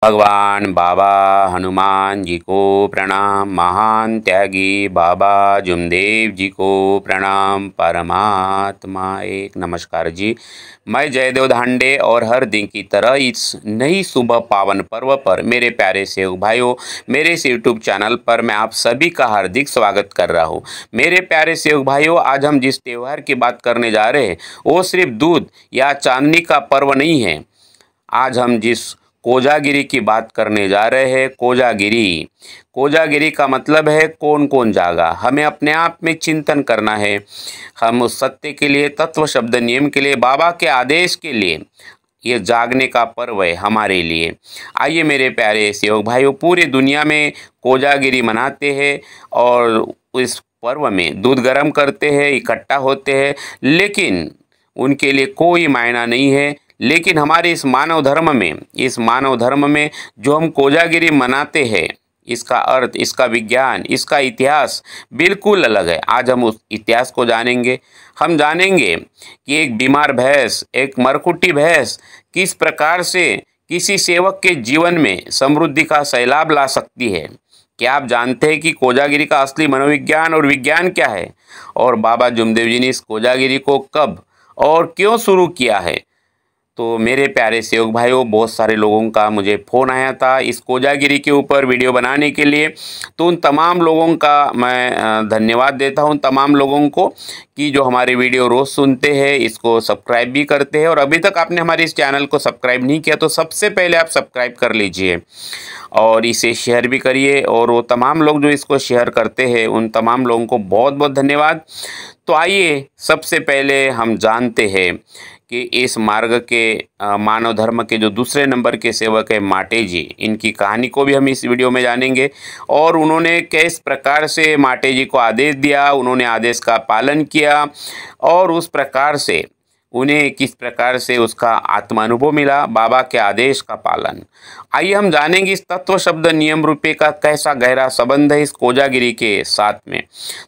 भगवान बाबा हनुमान जी को प्रणाम। महान त्यागी बाबा जुमदेव जी को प्रणाम। परमात्मा एक। नमस्कार जी, मैं जयदेव धांडे और हर दिन की तरह इस नई सुबह पावन पर्व पर मेरे प्यारे सेवक भाइयों, मेरे इस यूट्यूब चैनल पर मैं आप सभी का हार्दिक स्वागत कर रहा हूँ। मेरे प्यारे सेवक भाइयों, आज हम जिस त्यौहार की बात करने जा रहे हैं वो सिर्फ दूध या चांदनी का पर्व नहीं है। आज हम जिस कोजागिरी की बात करने जा रहे हैं, कोजागिरी। कोजागिरी का मतलब है कौन कौन जागा। हमें अपने आप में चिंतन करना है। हम उस सत्य के लिए, तत्व शब्द नियम के लिए, बाबा के आदेश के लिए ये जागने का पर्व है हमारे लिए। आइए मेरे प्यारे सेवक भाइयों, पूरी दुनिया में कोजागिरी मनाते हैं और इस पर्व में दूध गर्म करते हैं, इकट्ठा होते हैं, लेकिन उनके लिए कोई मायना नहीं है। लेकिन हमारे इस मानव धर्म में जो हम कोजागिरी मनाते हैं, इसका अर्थ, इसका विज्ञान, इसका इतिहास बिल्कुल अलग है। आज हम उस इतिहास को जानेंगे। हम जानेंगे कि एक बीमार भैंस, एक मरकुटी भैंस किस प्रकार से किसी सेवक के जीवन में समृद्धि का सैलाब ला सकती है। क्या आप जानते हैं कि कोजागिरी का असली मनोविज्ञान और विज्ञान क्या है, और बाबा जुमदेव जी ने इस कोजागिरी को कब और क्यों शुरू किया है। तो मेरे प्यारे सेवक भाइयों, बहुत सारे लोगों का मुझे फ़ोन आया था इस कोजागिरी के ऊपर वीडियो बनाने के लिए। तो उन तमाम लोगों का मैं धन्यवाद देता हूं, तमाम लोगों को कि जो हमारे वीडियो रोज़ सुनते हैं, इसको सब्सक्राइब भी करते हैं। और अभी तक आपने हमारे इस चैनल को सब्सक्राइब नहीं किया तो सबसे पहले आप सब्सक्राइब कर लीजिए और इसे शेयर भी करिए। और वो तमाम लोग जो इसको शेयर करते हैं, उन तमाम लोगों को बहुत बहुत धन्यवाद। तो आइए सबसे पहले हम जानते हैं कि इस मार्ग के मानव धर्म के जो दूसरे नंबर के सेवक है माटे जी, इनकी कहानी को भी हम इस वीडियो में जानेंगे। और उन्होंने किस प्रकार से माटे जी को आदेश दिया, उन्होंने आदेश का पालन किया और उस प्रकार से उन्हें किस प्रकार से उसका आत्मानुभव मिला, बाबा के आदेश का पालन। आइए हम जानेंगे इस तत्व शब्द नियम रूपे का कैसा गहरा संबंध है इस कोजागिरी के साथ में।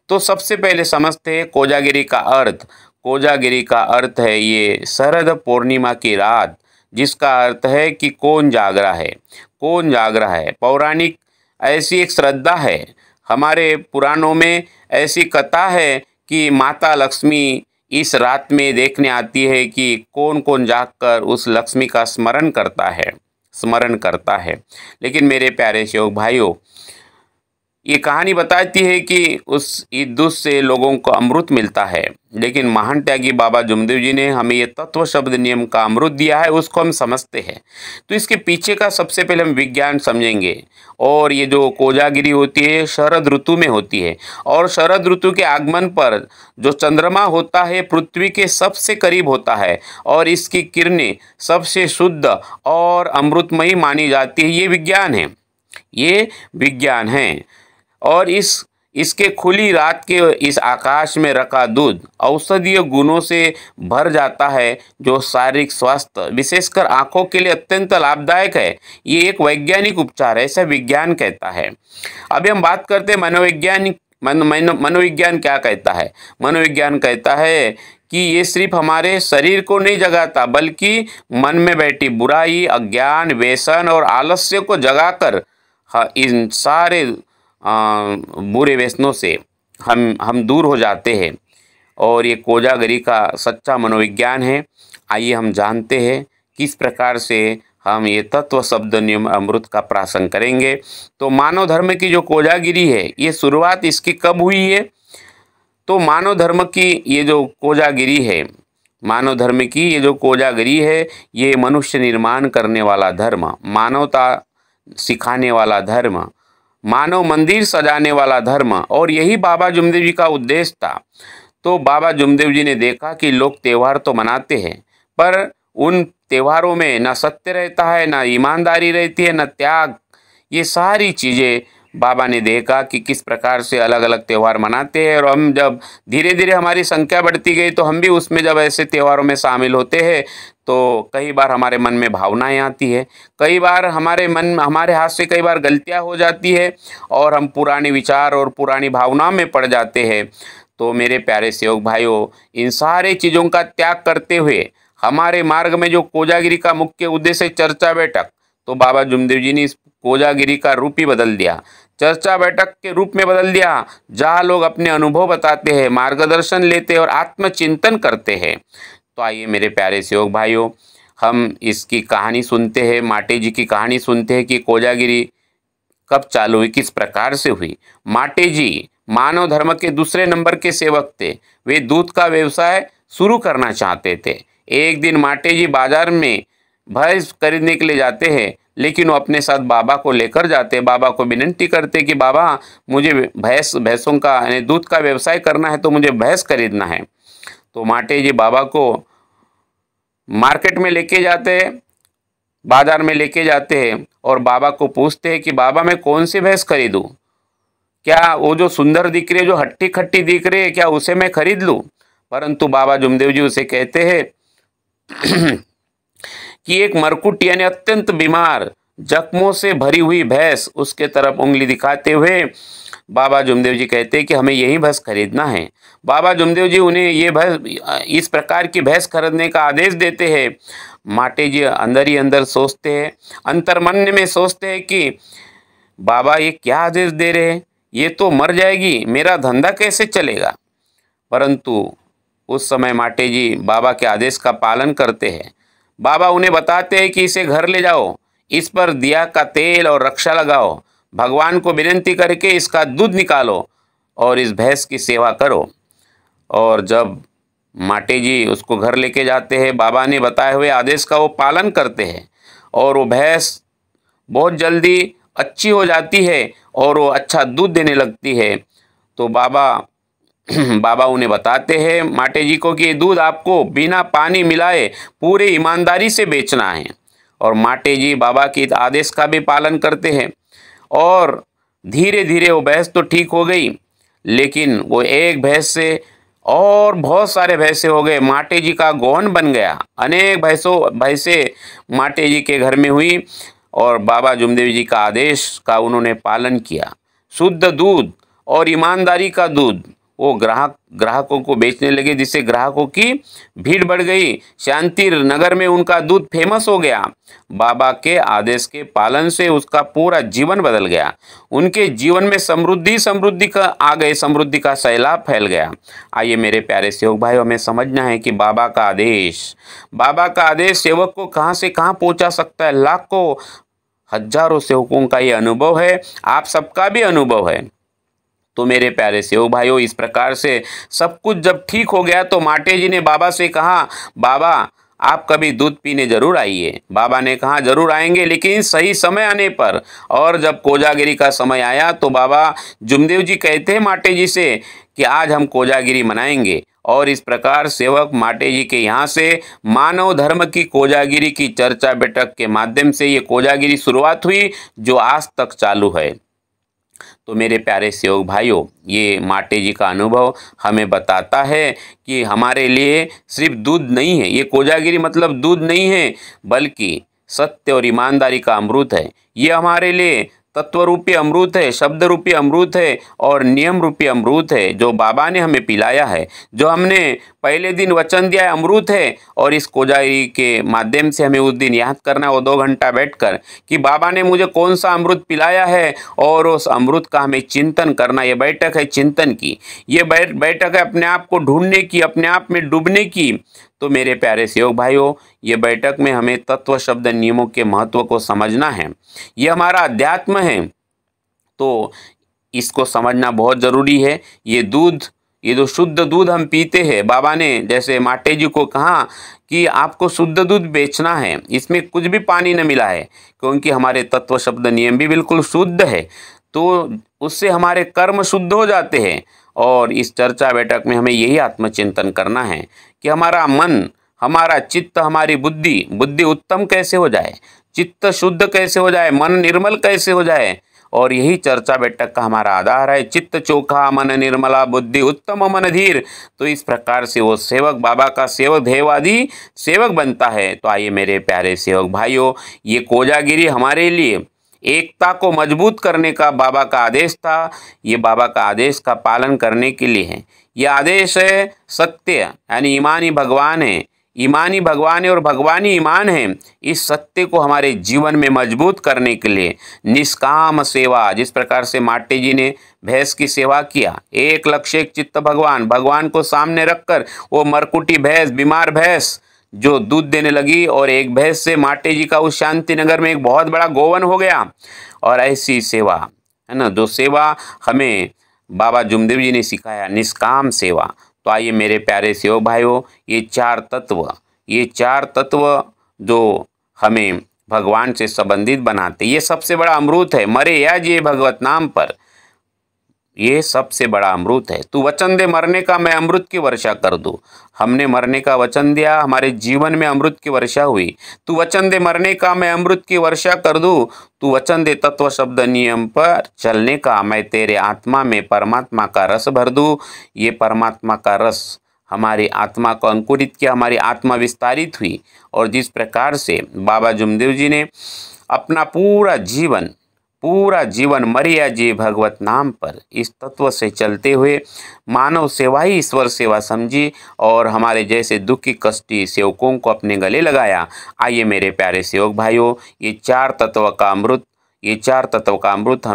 तो सबसे पहले समझते हैं कोजागिरी का अर्थ। कोजागिरी का अर्थ है ये शरद पूर्णिमा की रात, जिसका अर्थ है कि कौन जाग रहा है, कौन जाग रहा है। पौराणिक ऐसी एक श्रद्धा है, हमारे पुराणों में ऐसी कथा है कि माता लक्ष्मी इस रात में देखने आती है कि कौन कौन जागकर उस लक्ष्मी का स्मरण करता है। लेकिन मेरे प्यारे सेवक भाइयों, ये कहानी बताती है कि उस दूध से लोगों को अमृत मिलता है, लेकिन महान त्यागी बाबा जुमदेव जी ने हमें ये तत्व शब्द नियम का अमृत दिया है, उसको हम समझते हैं। तो इसके पीछे का सबसे पहले हम विज्ञान समझेंगे। और ये जो कोजागिरी होती है शरद ऋतु में होती है, और शरद ऋतु के आगमन पर जो चंद्रमा होता है पृथ्वी के सबसे करीब होता है और इसकी किरणें सबसे शुद्ध और अमृतमयी मानी जाती है। ये विज्ञान है। और इसके खुली रात के इस आकाश में रखा दूध औषधीय गुणों से भर जाता है, जो शारीरिक स्वास्थ्य विशेषकर आंखों के लिए अत्यंत लाभदायक है। ये एक वैज्ञानिक उपचार है, ऐसा विज्ञान कहता है। अभी हम बात करते हैं मनोविज्ञान क्या कहता है। मनोविज्ञान कहता है कि ये सिर्फ हमारे शरीर को नहीं जगाता, बल्कि मन में बैठी बुराई, अज्ञान, व्यसन और आलस्य को जगाकर इन सारे बुरे व्यसनों से हम दूर हो जाते हैं। और ये कोजागिरी का सच्चा मनोविज्ञान है। आइए हम जानते हैं किस प्रकार से हम ये तत्व शब्द नियम अमृत का प्राशन करेंगे। तो मानव धर्म की जो कोजागिरी है, ये शुरुआत इसकी कब हुई है। तो मानव धर्म की ये जो कोजागिरी है, ये मनुष्य निर्माण करने वाला धर्म, मानवता सिखाने वाला धर्म, मानव मंदिर सजाने वाला धर्म, और यही बाबा जुमदेव जी का उद्देश्य था। तो बाबा जुमदेव जी ने देखा कि लोग त्यौहार तो मनाते हैं, पर उन त्योहारों में न सत्य रहता है, न ईमानदारी रहती है, न त्याग। ये सारी चीज़ें बाबा ने देखा कि किस प्रकार से अलग अलग त्यौहार मनाते हैं। और हम जब धीरे धीरे हमारी संख्या बढ़ती गई, तो हम भी उसमें जब ऐसे त्योहारों में शामिल होते हैं, तो कई बार हमारे मन में भावनाएं आती है, कई बार हमारे हाथ से कई बार गलतियां हो जाती है और हम पुराने विचार और पुरानी भावनाओं में पड़ जाते हैं। तो मेरे प्यारे सेवक भाइयों, इन सारे चीज़ों का त्याग करते हुए हमारे मार्ग में जो कोजागिरी का मुख्य उद्देश्य चर्चा बैठक, तो बाबा जुमदेव जी ने इस कोजागिरी का रूप ही बदल दिया, चर्चा बैठक के रूप में बदल दिया, जहाँ लोग अपने अनुभव बताते हैं, मार्गदर्शन लेते हैं और आत्मचिंतन करते हैं। तो आइए मेरे प्यारे सेवक भाइयों, हम इसकी कहानी सुनते हैं, माटे जी की कहानी सुनते हैं कि कोजागिरी कब चालू हुई, किस प्रकार से हुई। माटे जी मानव धर्म के दूसरे नंबर के सेवक थे। वे दूध का व्यवसाय शुरू करना चाहते थे। एक दिन माटे जी बाजार में भैंस खरीदने के लिए जाते हैं, लेकिन वो अपने साथ बाबा को लेकर जाते हैं। बाबा को विनती करते कि बाबा मुझे भैंसों का यानी दूध का व्यवसाय करना है, तो मुझे भैंस खरीदना है। तो माटे जी बाबा को मार्केट में लेके जाते हैं, बाजार में लेके जाते हैं और बाबा को पूछते हैं कि बाबा मैं कौन सी भैंस खरीदूं, क्या वो जो सुंदर दिख रही है, जो हट्टी खट्टी दिख रही है, क्या उसे मैं खरीद लूं। परंतु बाबा जुमदेव जी उसे कहते हैं कि एक मरकुट यानी अत्यंत बीमार जख्मों से भरी हुई भैंस, उसके तरफ उंगली दिखाते हुए बाबा जुमदेव जी कहते हैं कि हमें यही भैंस खरीदना है। बाबा जुमदेव जी उन्हें ये भैंस, इस प्रकार की भैंस खरीदने का आदेश देते हैं। माटे जी अंदर ही अंदर सोचते हैं, अंतर्मन में सोचते हैं कि बाबा ये क्या आदेश दे रहे हैं, ये तो मर जाएगी, मेरा धंधा कैसे चलेगा। परंतु उस समय माटे जी बाबा के आदेश का पालन करते हैं। बाबा उन्हें बताते हैं कि इसे घर ले जाओ, इस पर दिया का तेल और रक्षा लगाओ, भगवान को विनती करके इसका दूध निकालो और इस भैंस की सेवा करो। और जब माटे जी उसको घर लेके जाते हैं, बाबा ने बताए हुए आदेश का वो पालन करते हैं और वो भैंस बहुत जल्दी अच्छी हो जाती है और वो अच्छा दूध देने लगती है। तो बाबा उन्हें बताते हैं माटे जी को कि ये दूध आपको बिना पानी मिलाए पूरे ईमानदारी से बेचना है। और माटे जी बाबा के आदेश का भी पालन करते हैं और धीरे धीरे वो भैंस तो ठीक हो गई, लेकिन वो एक भैंस से और बहुत सारे भैंसे हो गए। माटे जी का गौन बन गया, अनेक भैंसे माटे जी के घर में हुई और बाबा जुमदेव जी का आदेश का उन्होंने पालन किया। शुद्ध दूध और ईमानदारी का दूध वो ग्राहकों को बेचने लगे, जिससे ग्राहकों की भीड़ बढ़ गई। शांति नगर में उनका दूध फेमस हो गया। बाबा के आदेश के पालन से उसका पूरा जीवन बदल गया। उनके जीवन में समृद्धि का सैलाब फैल गया। आइए मेरे प्यारे सेवक भाई, हमें समझना है कि बाबा का आदेश सेवक को कहाँ से कहाँ पहुँचा सकता है। लाखों हजारों सेवकों का ये अनुभव है, आप सबका भी अनुभव है। तो मेरे प्यारे सेवक भाइयों, इस प्रकार से सब कुछ जब ठीक हो गया तो माटे जी ने बाबा से कहा, बाबा आप कभी दूध पीने जरूर आइए। बाबा ने कहा जरूर आएंगे, लेकिन सही समय आने पर। और जब कोजागिरी का समय आया तो बाबा जुमदेव जी कहते हैं माटे जी से कि आज हम कोजागिरी मनाएंगे। और इस प्रकार सेवक माटे जी के यहाँ से मानव धर्म की कोजागिरी की चर्चा बैठक के माध्यम से ये कोजागिरी शुरुआत हुई, जो आज तक चालू है। तो मेरे प्यारे सेवक भाइयों, ये माटे जी का अनुभव हमें बताता है कि हमारे लिए सिर्फ दूध नहीं है, ये कोजागिरी मतलब दूध नहीं है, बल्कि सत्य और ईमानदारी का अमृत है। ये हमारे लिए तत्व रूपी अमृत है, शब्द रूपी अमृत है और नियम रूपी अमृत है, जो बाबा ने हमें पिलाया है, जो हमने पहले दिन वचन दिया है, अमृत है। और इस कोजागिरी के माध्यम से हमें उस दिन याद करना है, वो 2 घंटा बैठकर, कि बाबा ने मुझे कौन सा अमृत पिलाया है और उस अमृत का हमें चिंतन करना। ये बैठक है चिंतन की, ये बैठक है अपने आप को ढूंढने की, अपने आप में डूबने की। तो मेरे प्यारे सेवक भाइयों, ये बैठक में हमें तत्व शब्द नियमों के महत्व को समझना है। ये हमारा अध्यात्म है, तो इसको समझना बहुत ज़रूरी है। ये जो शुद्ध दूध हम पीते हैं, बाबा ने जैसे माटे जी को कहा कि आपको शुद्ध दूध बेचना है, इसमें कुछ भी पानी न मिला है, क्योंकि हमारे तत्व शब्द नियम भी बिल्कुल शुद्ध है। तो उससे हमारे कर्म शुद्ध हो जाते हैं। और इस चर्चा बैठक में हमें यही आत्मचिंतन करना है कि हमारा मन, हमारा चित्त, हमारी बुद्धि उत्तम कैसे हो जाए, चित्त शुद्ध कैसे हो जाए, मन निर्मल कैसे हो जाए। और यही चर्चा बैठक का हमारा आधार है। चित्त चोखा मन निर्मला, बुद्धि उत्तम मन धीर। तो इस प्रकार से वो सेवक बाबा का सेवक देववादी सेवक बनता है। तो आइए मेरे प्यारे सेवक भाइयों, ये कोजागिरी हमारे लिए एकता को मजबूत करने का बाबा का आदेश था। ये बाबा का आदेश का पालन करने के लिए है। ये आदेश है सत्य, यानी ईमान ही भगवान है। ईमान ही भगवान है और भगवान ही ईमान है। इस सत्य को हमारे जीवन में मजबूत करने के लिए निष्काम सेवा, जिस प्रकार से माटे जी ने भैंस की सेवा किया, एक लक्ष्य एक चित्त भगवान, भगवान को सामने रखकर वो मरकुटी भैंस, बीमार भैंस जो दूध देने लगी और एक भैंस से माटे जी का उस शांति नगर में एक बहुत बड़ा गोवन हो गया। और ऐसी सेवा है ना, जो सेवा हमें बाबा जुमदेव जी ने सिखाया, निष्काम सेवा। तो आइए मेरे प्यारे सेवक भाइयों, ये चार तत्व जो हमें भगवान से संबंधित बनाते, ये सबसे बड़ा अमृत है। मरे या जिए भगवत नाम पर, ये सबसे बड़ा अमृत है। तू वचन दे मरने का, मैं अमृत की वर्षा कर दूं। हमने मरने का वचन दिया, हमारे जीवन में अमृत की वर्षा हुई। तू वचन दे मरने का, मैं अमृत की वर्षा कर दूं। तू वचन दे तत्व शब्द नियम पर चलने का, मैं तेरे आत्मा में परमात्मा का रस भर दूं। ये परमात्मा का रस हमारी आत्मा को अंकुरित किया, हमारी आत्मा विस्तारित हुई। और जिस प्रकार से बाबा जुमदेव जी ने अपना पूरा जीवन मरिया जी भगवत नाम पर इस तत्व से चलते हुए मानव सेवा ही ईश्वर सेवा समझी और हमारे जैसे दुखी कष्टी सेवकों को अपने गले लगाया। आइए मेरे प्यारे सेवक भाइयों, ये चार तत्व का अमृत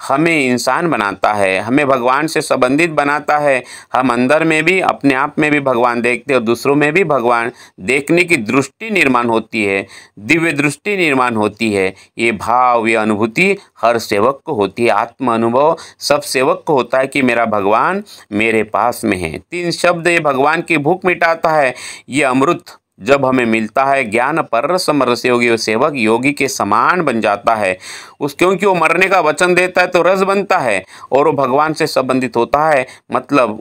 हमें इंसान बनाता है, हमें भगवान से संबंधित बनाता है। हम अंदर में भी, अपने आप में भी भगवान देखते हैं और दूसरों में भी भगवान देखने की दृष्टि निर्माण होती है, दिव्य दृष्टि निर्माण होती है। ये भाव, ये अनुभूति हर सेवक को होती है। आत्म अनुभव सब सेवक को होता है कि मेरा भगवान मेरे पास में है। 3 शब्द ये भगवान की भूख मिटाता है। ये अमृत जब हमें मिलता है, ज्ञान पर समरस योगी, वो सेवक योगी के समान बन जाता है। क्योंकि वो मरने का वचन देता है तो रस बनता है और वो भगवान से संबंधित होता है, मतलब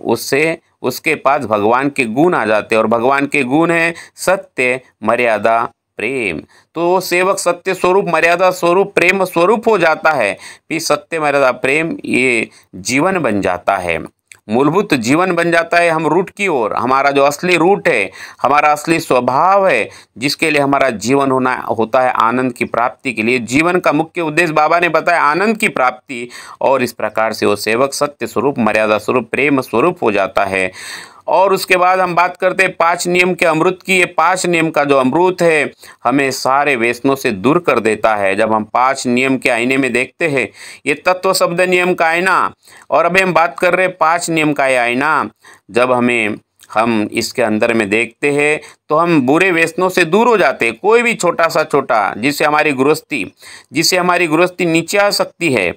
उसके पास भगवान के गुण आ जाते हैं। और भगवान के गुण हैं सत्य, मर्यादा, प्रेम। तो वो सेवक सत्य स्वरूप, मर्यादा स्वरूप, प्रेम स्वरूप हो जाता है। फिर सत्य, मर्यादा, प्रेम ये जीवन बन जाता है, मूलभूत जीवन बन जाता है। हम रूट की ओर, हमारा जो असली रूट है, हमारा असली स्वभाव है, जिसके लिए हमारा जीवन होता है आनंद की प्राप्ति के लिए। जीवन का मुख्य उद्देश्य बाबा ने बताया आनंद की प्राप्ति। और इस प्रकार से वो सेवक सत्य स्वरूप, मर्यादा स्वरूप, प्रेम स्वरूप हो जाता है। और उसके बाद हम बात करते हैं 5 नियम के अमृत की। ये 5 नियम का जो अमृत है हमें सारे व्यसनों से दूर कर देता है। जब हम 5 नियम के आईने में देखते हैं, ये तत्व शब्द नियम का आईना, और अभी हम बात कर रहे हैं 5 नियम का ये आईना। जब हम इसके अंदर में देखते हैं तो हम बुरे व्यसनों से दूर हो जाते हैं। कोई भी छोटा जिससे हमारी गृहस्थी नीचे आ सकती है,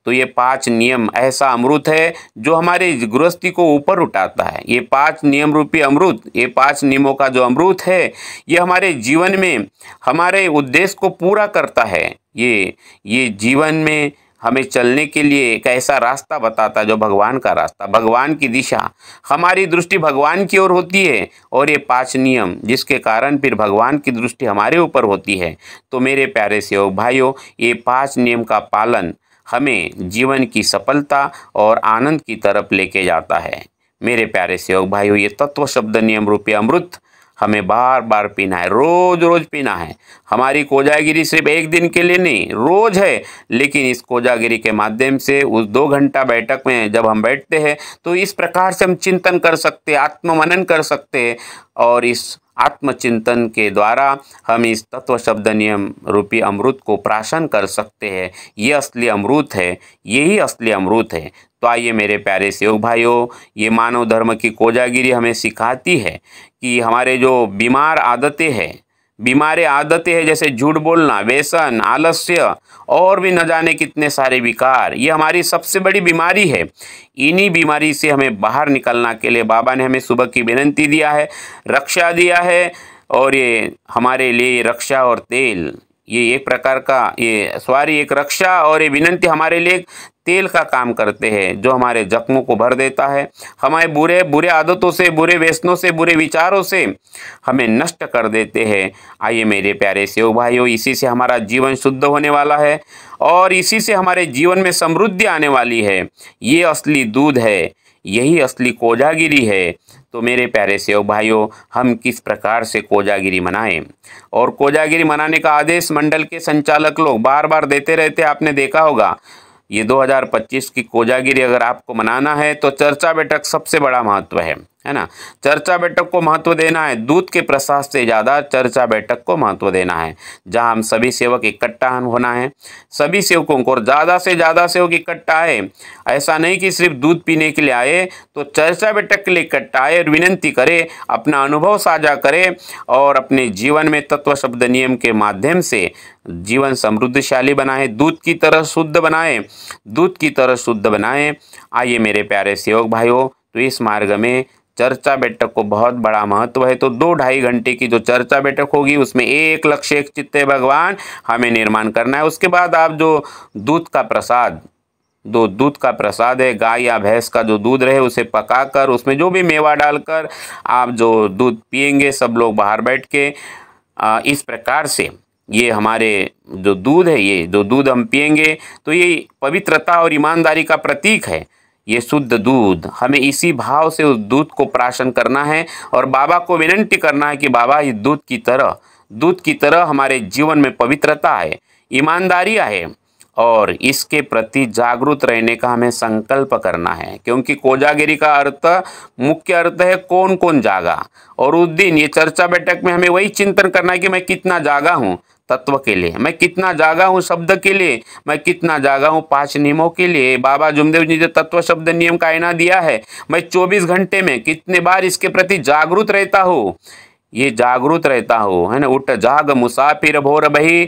तो ये 5 नियम ऐसा अमृत है जो हमारे गृहस्थी को ऊपर उठाता है। ये 5 नियम रूपी अमृत, ये 5 नियमों का जो अमृत है, ये हमारे जीवन में हमारे उद्देश्य को पूरा करता है। ये जीवन में हमें चलने के लिए एक ऐसा रास्ता बताता है जो भगवान का रास्ता, भगवान की दिशा। हमारी दृष्टि भगवान की ओर होती है और ये 5 नियम जिसके कारण फिर भगवान की दृष्टि हमारे ऊपर होती है। तो मेरे प्यारे सेवक भाइयों, ये 5 नियम का पालन हमें जीवन की सफलता और आनंद की तरफ लेके जाता है। मेरे प्यारे सेवक भाइयों, ये तत्व शब्द नियम रूपी अमृत हमें बार बार पीना है, रोज रोज पीना है। हमारी कोजागिरी सिर्फ एक दिन के लिए नहीं, रोज है। लेकिन इस कोजागिरी के माध्यम से उस 2 घंटा बैठक में जब हम बैठते हैं तो इस प्रकार से हम चिंतन कर सकते हैं, आत्ममनन कर सकते हैं। और इस आत्मचिंतन के द्वारा हम इस तत्व शब्द नियम रूपी अमृत को प्राशन कर सकते हैं। ये असली अमृत है, यही असली अमृत है। तो आइए मेरे प्यारे सेवक भाइयों, ये मानव धर्म की कोजागिरी हमें सिखाती है कि हमारे जो बीमार आदतें हैं, जैसे झूठ बोलना, व्यसन, आलस्य और भी न जाने कितने सारे विकार, ये हमारी सबसे बड़ी बीमारी है। इन्हीं बीमारी से हमें बाहर निकलना के लिए बाबा ने हमें सुबह की विनंती दिया है, रक्षा दिया है। और ये हमारे लिए रक्षा और तेल, ये एक प्रकार का एक रक्षा और ये विनंती हमारे लिए तेल का काम करते हैं, जो हमारे जख्मों को भर देता है, हमारे बुरे आदतों से, बुरे व्यसनों से, बुरे विचारों से हमें नष्ट कर देते हैं। आइए मेरे प्यारे सेवक भाइयों, इसी से हमारा जीवन शुद्ध होने वाला है और इसी से हमारे जीवन में समृद्धि आने वाली है। ये असली दूध है, यही असली कोजागिरी है। तो मेरे प्यारे सेवक भाइयों, हम किस प्रकार से कोजागिरी मनाएं, और कोजागिरी मनाने का आदेश मंडल के संचालक लोग बार बार देते रहते हैं। आपने देखा होगा, ये 2025 की कोजागिरी अगर आपको मनाना है तो चर्चा बैठक सबसे बड़ा महत्व है। है ना। चर्चा बैठक को महत्व देना है, दूध के प्रसाद से ज़्यादा चर्चा बैठक को महत्व देना है, जहां हम सभी सेवक इकट्ठा होना है, सभी सेवकों को, और ज़्यादा से ज़्यादा सेवक इकट्ठा आए। ऐसा नहीं कि सिर्फ दूध पीने के लिए आए, तो चर्चा बैठक के लिए इकट्ठा आए और विनंती करे, अपना अनुभव साझा करे और अपने जीवन में तत्व शब्द नियम के माध्यम से जीवन समृद्धशाली बनाए, दूध की तरह शुद्ध बनाए, दूध की तरह शुद्ध बनाए। आइए मेरे प्यारे सेवक भाइयों, तो इस मार्ग में चर्चा बैठक को बहुत बड़ा महत्व है। तो 2-2.5 घंटे की जो चर्चा बैठक होगी उसमें एक लक्ष्य एक चित्ते भगवान हमें निर्माण करना है। उसके बाद आप जो दूध का प्रसाद, दूध का प्रसाद है, गाय या भैंस का जो दूध रहे उसे पकाकर उसमें जो भी मेवा डालकर आप जो दूध पिएंगे, सब लोग बाहर बैठ के इस प्रकार से ये हमारे जो दूध है, ये जो दूध हम पिएंगे तो ये पवित्रता और ईमानदारी का प्रतीक है। ये शुद्ध दूध, हमें इसी भाव से उस दूध को प्राशन करना है और बाबा को विनंती करना है कि बाबा इस दूध की तरह हमारे जीवन में पवित्रता है, ईमानदारी है और इसके प्रति जागरूक रहने का हमें संकल्प करना है। क्योंकि कोजागिरी का अर्थ, मुख्य अर्थ है कौन कौन जागा, और उस दिन ये चर्चा बैठक में हमें वही चिंतन करना है कि मैं कितना जागा हूँ तत्व के लिए, मैं कितना जागा हूँ शब्द के लिए, मैं कितना जागा हूँ 5 नियमों के लिए। बाबा जुमदेव जी जो तत्व शब्द नियम का आईना दिया है, मैं 24 घंटे में कितने बार इसके प्रति जागरूक रहता हूँ, ये जागरूक रहता हूँ, है ना। उठ जाग मुसाफिर भोर बही,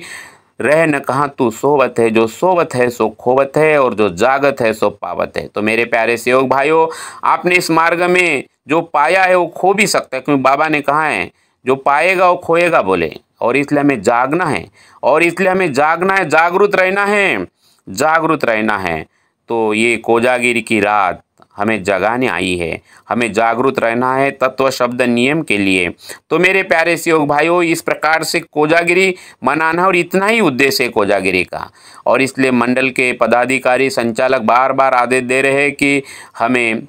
रह न कहाँ तू सोवत है, जो सोवत है सो खोवत है और जो जागत है सो पावत है। तो मेरे प्यारे सेवक भाइयों, आपने इस मार्ग में जो पाया है वो खो भी सकता है, क्योंकि बाबा ने कहा है जो पाएगा वो खोएगा बोले, और इसलिए हमें जागना है, और इसलिए हमें जागना है, जागरूक रहना है, जागरूक रहना है। तो ये कोजागिरी की रात हमें जगाने आई है, हमें जागरूक रहना है तत्व शब्द नियम के लिए। तो मेरे प्यारे सेवक भाइयों, इस प्रकार से कोजागिरी मनाना, और इतना ही उद्देश्य है कोजागिरी का, और इसलिए मंडल के पदाधिकारी संचालक बार बार आदेश दे रहे हैं कि हमें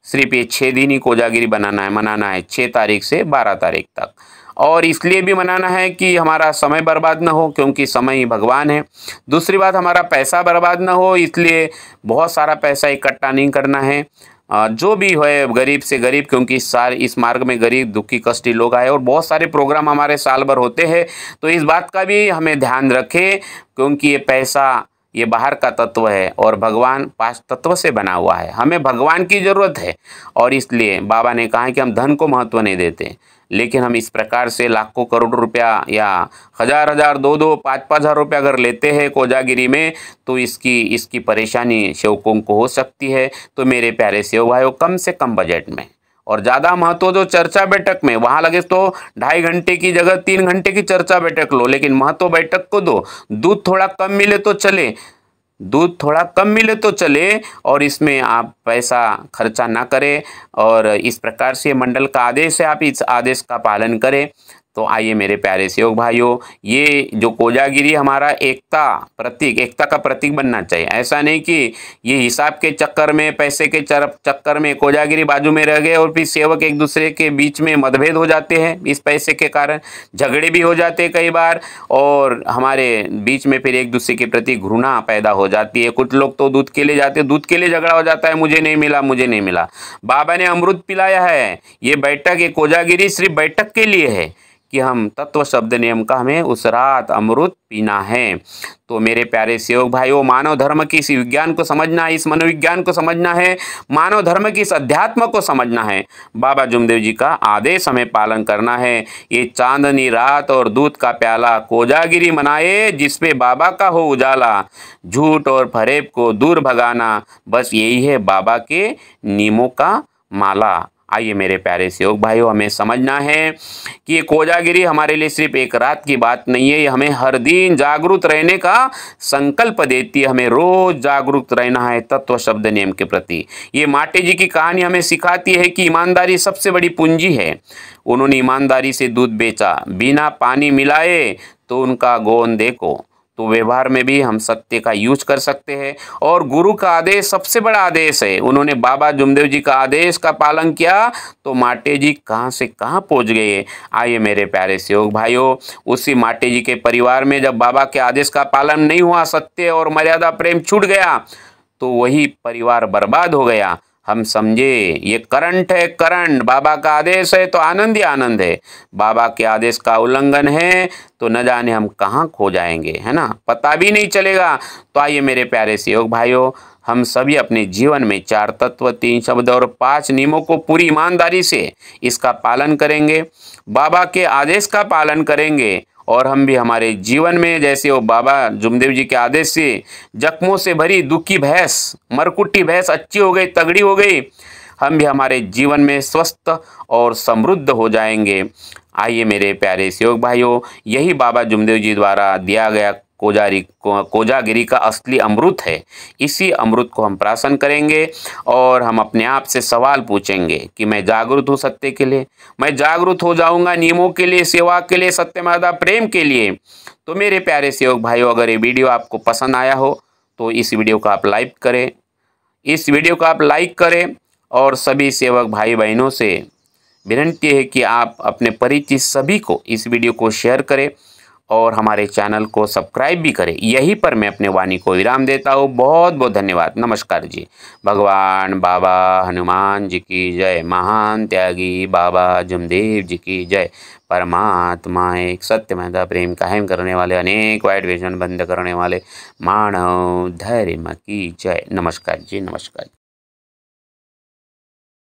सिर्फ ये 6 दिन ही कोजागिरी मनाना है 6 तारीख से 12 तारीख तक। और इसलिए भी मनाना है कि हमारा समय बर्बाद ना हो, क्योंकि समय ही भगवान है। दूसरी बात, हमारा पैसा बर्बाद ना हो, इसलिए बहुत सारा पैसा इकट्ठा नहीं करना है। जो भी है गरीब से गरीब, क्योंकि इस मार्ग में गरीब दुखी कष्टी लोग आए, और बहुत सारे प्रोग्राम हमारे साल भर होते हैं। तो इस बात का भी हमें ध्यान रखें, क्योंकि ये पैसा ये बाहर का तत्व है और भगवान 5 तत्व से बना हुआ है। हमें भगवान की ज़रूरत है, और इसलिए बाबा ने कहा है कि हम धन को महत्व नहीं देते, लेकिन हम इस प्रकार से लाखों करोड़ रुपया या हज़ार 2-2, 5-5 हज़ार रुपया अगर लेते हैं कोजागिरी में, तो इसकी परेशानी सेवकों को हो सकती है। तो मेरे प्यारे सेवक भाइयों, कम से कम बजट में, और ज़्यादा महत्व जो चर्चा बैठक में, वहाँ लगे तो 2.5 घंटे की जगह 3 घंटे की चर्चा बैठक लो, लेकिन महत्व बैठक को दो। दूध थोड़ा कम मिले तो चले, दूध थोड़ा कम मिले तो चले, और इसमें आप पैसा खर्चा ना करें, और इस प्रकार से मंडल का आदेश है, आप इस आदेश का पालन करें। तो आइए मेरे प्यारे सेवक भाइयों, ये जो कोजागिरी हमारा एकता का प्रतीक बनना चाहिए। ऐसा नहीं कि ये हिसाब के चक्कर में, पैसे के चक्कर में कोजागिरी बाजू में रह गए और फिर सेवक एक दूसरे के बीच में मतभेद हो जाते हैं, इस पैसे के कारण झगड़े भी हो जाते हैं कई बार, और हमारे बीच में फिर एक दूसरे के प्रति घृणा पैदा हो जाती है। कुछ लोग तो दूध के लिए जाते, दूध के लिए झगड़ा हो जाता है, मुझे नहीं मिला, मुझे नहीं मिला। बाबा ने अमृत पिलाया है, ये बैठक, ये कोजागिरी सिर्फ बैठक के लिए है कि हम तत्व शब्द नियम का हमें उस रात अमृत पीना है। तो मेरे प्यारे सेवक भाइयों, मानव धर्म की इस विज्ञान को समझना है, इस मनोविज्ञान को समझना है, मानव धर्म की इस अध्यात्म को समझना है। बाबा जुमदेव जी का आदेश हमें पालन करना है। ये चांदनी रात और दूध का प्याला, कोजागिरी मनाए जिसपे बाबा का हो उजाला, झूठ और फरेब को दूर भगाना, बस यही है बाबा के नियमों का माला। आइए मेरे प्यारे सेवक भाइयों, हमें समझना है कि ये कोजागिरी हमारे लिए सिर्फ एक रात की बात नहीं है, ये हमें हर दिन जागरूक रहने का संकल्प देती है। हमें रोज जागरूक रहना है तत्व शब्द नियम के प्रति। ये माटे जी की कहानी हमें सिखाती है कि ईमानदारी सबसे बड़ी पूंजी है। उन्होंने ईमानदारी से दूध बेचा, बिना पानी मिलाए, तो उनका गोंद देखो। तो व्यवहार में भी हम सत्य का यूज कर सकते हैं, और गुरु का आदेश सबसे बड़ा आदेश है। उन्होंने बाबा जुमदेव जी का आदेश का पालन किया, तो माटे जी कहाँ से कहाँ पहुँच गए। आइए मेरे प्यारे सेवक भाइयों, उसी माटे जी के परिवार में जब बाबा के आदेश का पालन नहीं हुआ, सत्य और मर्यादा प्रेम छूट गया, तो वही परिवार बर्बाद हो गया। हम समझे ये करंट है, करंट बाबा का आदेश है तो आनंद ही आनंद है, बाबा के आदेश का उल्लंघन है तो न जाने हम कहाँ खो जाएंगे, है ना, पता भी नहीं चलेगा। तो आइए मेरे प्यारे सहयोग भाइयों, हम सभी अपने जीवन में 4 तत्व, 3 शब्द और 5 नियमों को पूरी ईमानदारी से इसका पालन करेंगे, बाबा के आदेश का पालन करेंगे और हम भी हमारे जीवन में जैसे वो बाबा जुमदेव जी के आदेश से जख्मों से भरी दुखी भैंस, मरकुट्टी भैंस अच्छी हो गई, तगड़ी हो गई, हम भी हमारे जीवन में स्वस्थ और समृद्ध हो जाएंगे। आइए मेरे प्यारे सहयोग भाइयों, यही बाबा जुमदेव जी द्वारा दिया गया कोजागिरी का असली अमृत है। इसी अमृत को हम प्राशन करेंगे और हम अपने आप से सवाल पूछेंगे कि मैं जागरूक हूँ सत्य के लिए, मैं जागरूक हो जाऊंगा नियमों के लिए, सेवा के लिए, सत्यमादा प्रेम के लिए। तो मेरे प्यारे सहयोग भाइयों, अगर ये वीडियो आपको पसंद आया हो तो इस वीडियो को आप लाइक करें, इस वीडियो को आप लाइक करें और सभी सेवक भाई बहनों से विनती है कि आप अपने परिचित सभी को इस वीडियो को शेयर करें और हमारे चैनल को सब्सक्राइब भी करें। यहीं पर मैं अपने वाणी को विराम देता हूँ। बहुत बहुत धन्यवाद। नमस्कार जी। भगवान बाबा हनुमान जी की जय। महान त्यागी बाबा जुमदेव जी की जय। परमात्मा एक सत्यमेव प्रेम कायम करने वाले, अनेक वाइट विजन बंद करने वाले मानव धर्म की जय। नमस्कार जी, नमस्कार।